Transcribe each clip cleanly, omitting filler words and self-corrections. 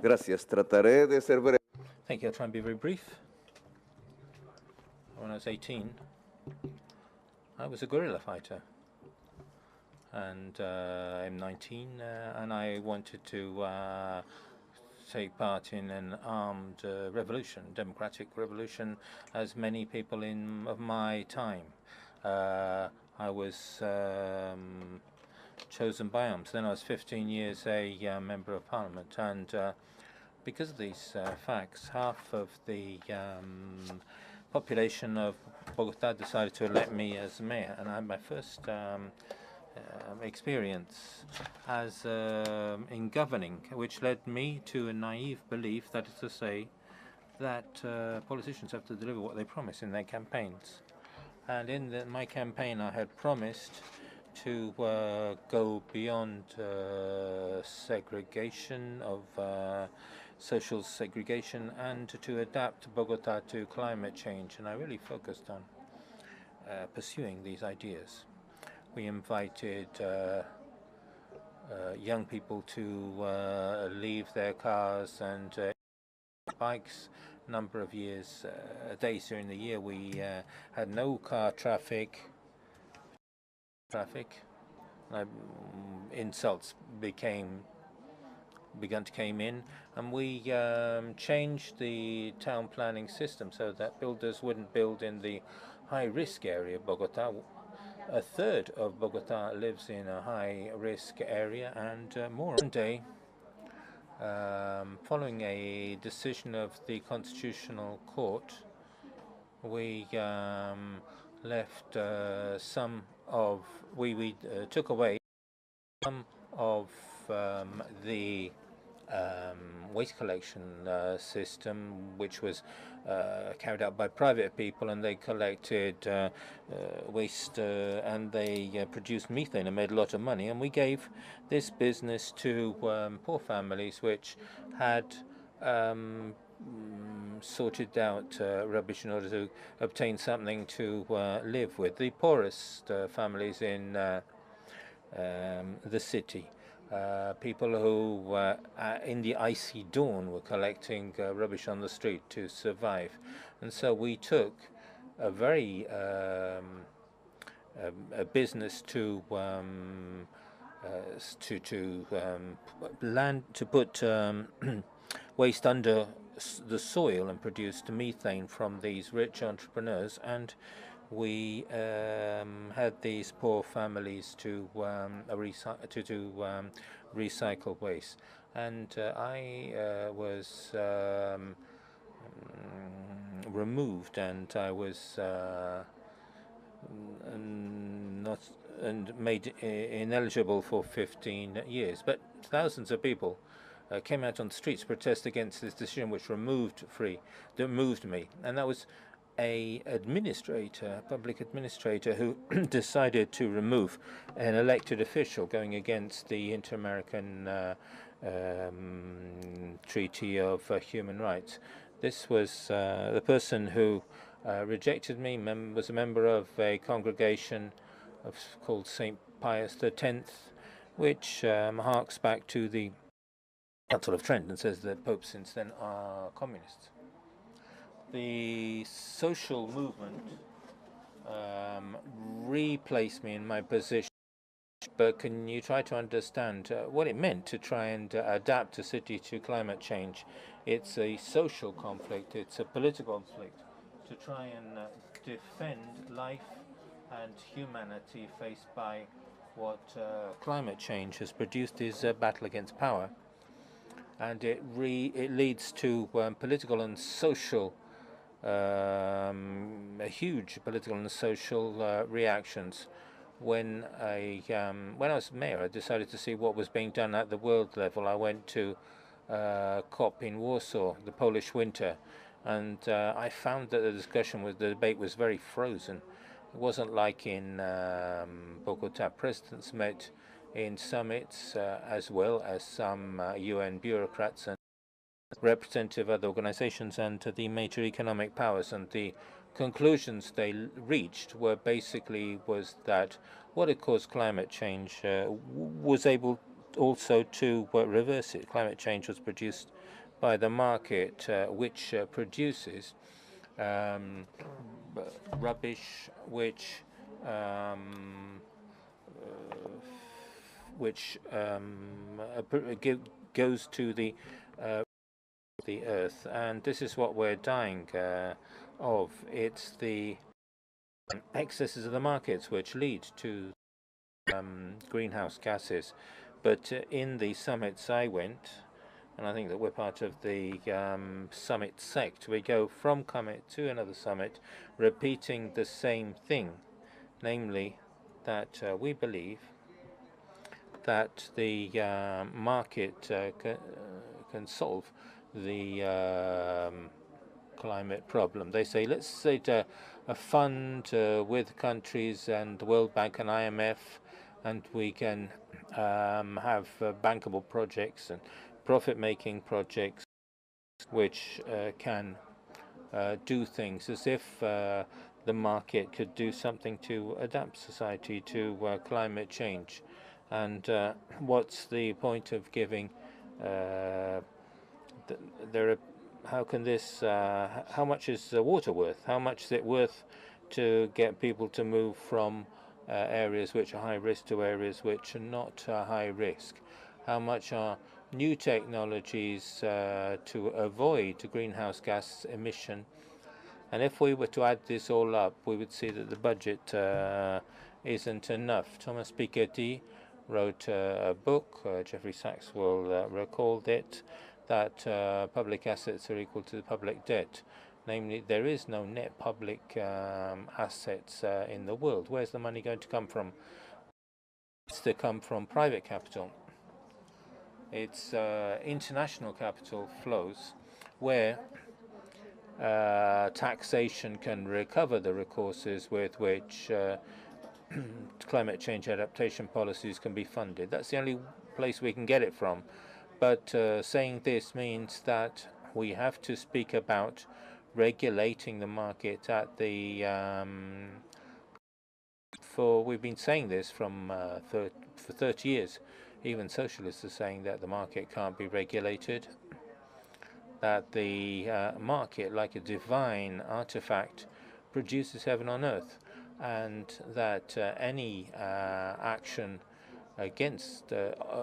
Gracias. Trataré de ser breve. Thank you. I'll try and be very brief. When I was 18, I was a guerrilla fighter. And I'm 19, and I wanted to take part in an armed revolution, democratic revolution, as many people of my time. I was chosen by arms. Then I was 15 years a member of parliament, and because of these facts, half of the population of Bogotá decided to elect me as mayor, and I had my first experience as in governing, which led me to a naive belief, that is to say, that politicians have to deliver what they promise in their campaigns. And in my campaign, I had promised to go beyond segregation of social segregation and to adapt Bogotá to climate change. And I really focused on pursuing these ideas. We invited young people to leave their cars and bikes. A number of days during the year, we had no car traffic. Insults began to come in, and we changed the town planning system so that builders wouldn't build in the high-risk area of Bogotá. A third of Bogotá lives in a high-risk area, and more. One day, following a decision of the Constitutional Court, we left we took away some of the waste collection system, which was carried out by private people, and they collected waste and they produced methane and made a lot of money. And we gave this business to poor families which had sorted out rubbish in order to obtain something to live with. The poorest families in the city. People who, in the icy dawn, were collecting rubbish on the street to survive. And so we took a very a business to put waste under the soil and produced methane from these rich entrepreneurs, and we had these poor families to recycle waste. And I was removed, and I was made ineligible for 15 years. But thousands of people came out on the streets to protest against this decision, which removed me. And that was a public administrator, who decided to remove an elected official going against the Inter-American Treaty of Human Rights. This was the person who rejected me, was a member of a congregation called St. Pius X, which harks back to the Council of Trent and says that popes since then are communists. The social movement replaced me in my position, but can you try to understand what it meant to try and adapt a city to climate change? It's a social conflict, it's a political conflict, to try and defend life and humanity faced by what climate change has produced is a battle against power. And it leads to political and social huge political and social reactions. When I was mayor, I decided to see what was being done at the world level. I went to COP in Warsaw, the Polish winter, and I found that the debate was very frozen. It wasn't like in Bogotá. Presidents met in summits as well as some UN bureaucrats and representative of other organizations and the major economic powers, and the conclusions they reached was that what had caused climate change was able also to reverse it. Climate change was produced by the market, which produces rubbish, um, which goes to the earth, and this is what we're dying of. It's the excesses of the markets which lead to greenhouse gases. But in the summits I went, and I think that we're part of the summit sect, we go from summit to another summit, repeating the same thing, namely that we believe that the market can solve the climate problem. They say, let's set a fund with countries and the World Bank and IMF, and we can have bankable projects and profit-making projects which can do things as if the market could do something to adapt society to climate change. And what's the point of giving how can this how much is water worth? How much is it worth to get people to move from areas which are high risk to areas which are not high risk? How much are new technologies to avoid greenhouse gas emission? And if we were to add this all up, we would see that the budget isn't enough. Thomas Piketty wrote a book, Jeffrey Sachs will recall it, that public assets are equal to the public debt. Namely, there is no net public assets in the world. Where's the money going to come from? It's to come from private capital. It's international capital flows where taxation can recover the recourses with which climate change adaptation policies can be funded. That's the only place we can get it from. But saying this means that we have to speak about regulating the market at the we've been saying this for 30 years. Even socialists are saying that the market can't be regulated, that the market, like a divine artifact, produces heaven on earth, and that any action against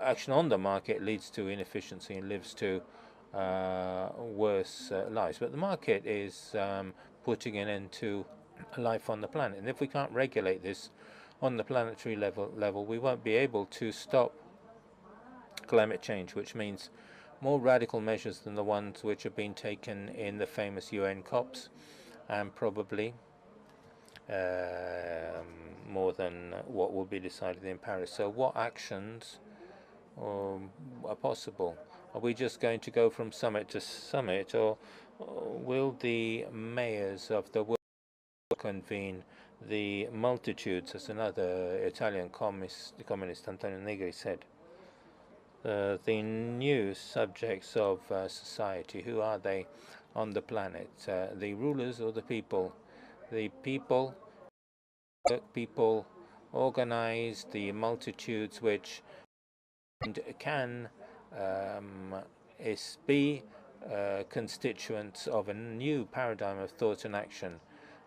action on the market leads to inefficiency and leads to worse lives. But the market is putting an end to life on the planet, and if we can't regulate this on the planetary level, we won't be able to stop climate change, which means more radical measures than the ones which have been taken in the famous UN COPs, and probably more than what will be decided in Paris. So what actions are possible? Are we just going to go from summit to summit, or will the mayors of the world convene the multitudes, as another Italian communist Antonio Negri said? The new subjects of society, who are they on the planet? The rulers or the people? The people organize the multitudes which can be constituents of a new paradigm of thought and action,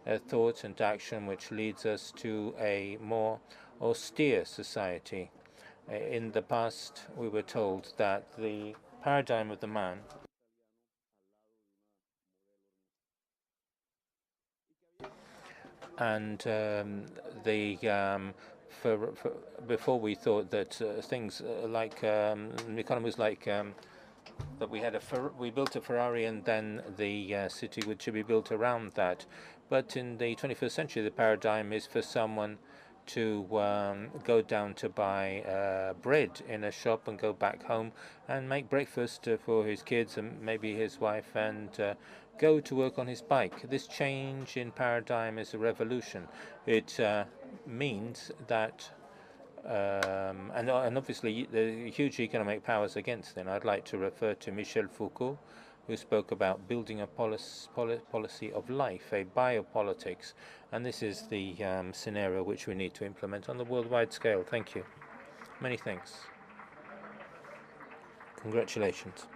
a thought and action which leads us to a more austere society. In the past, we were told that the paradigm of the man and before we thought that things like the economy was like that we built a Ferrari and then the city should be built around that. But in the 21st century, the paradigm is for someone to go down to buy bread in a shop and go back home and make breakfast for his kids and maybe his wife, and go to work on his bike. This change in paradigm is a revolution. It means that and obviously the huge economic powers against it. I'd like to refer to Michel Foucault, who spoke about building a policy of life, a biopolitics, and this is the scenario which we need to implement on the worldwide scale. Thank you. Many thanks. Congratulations.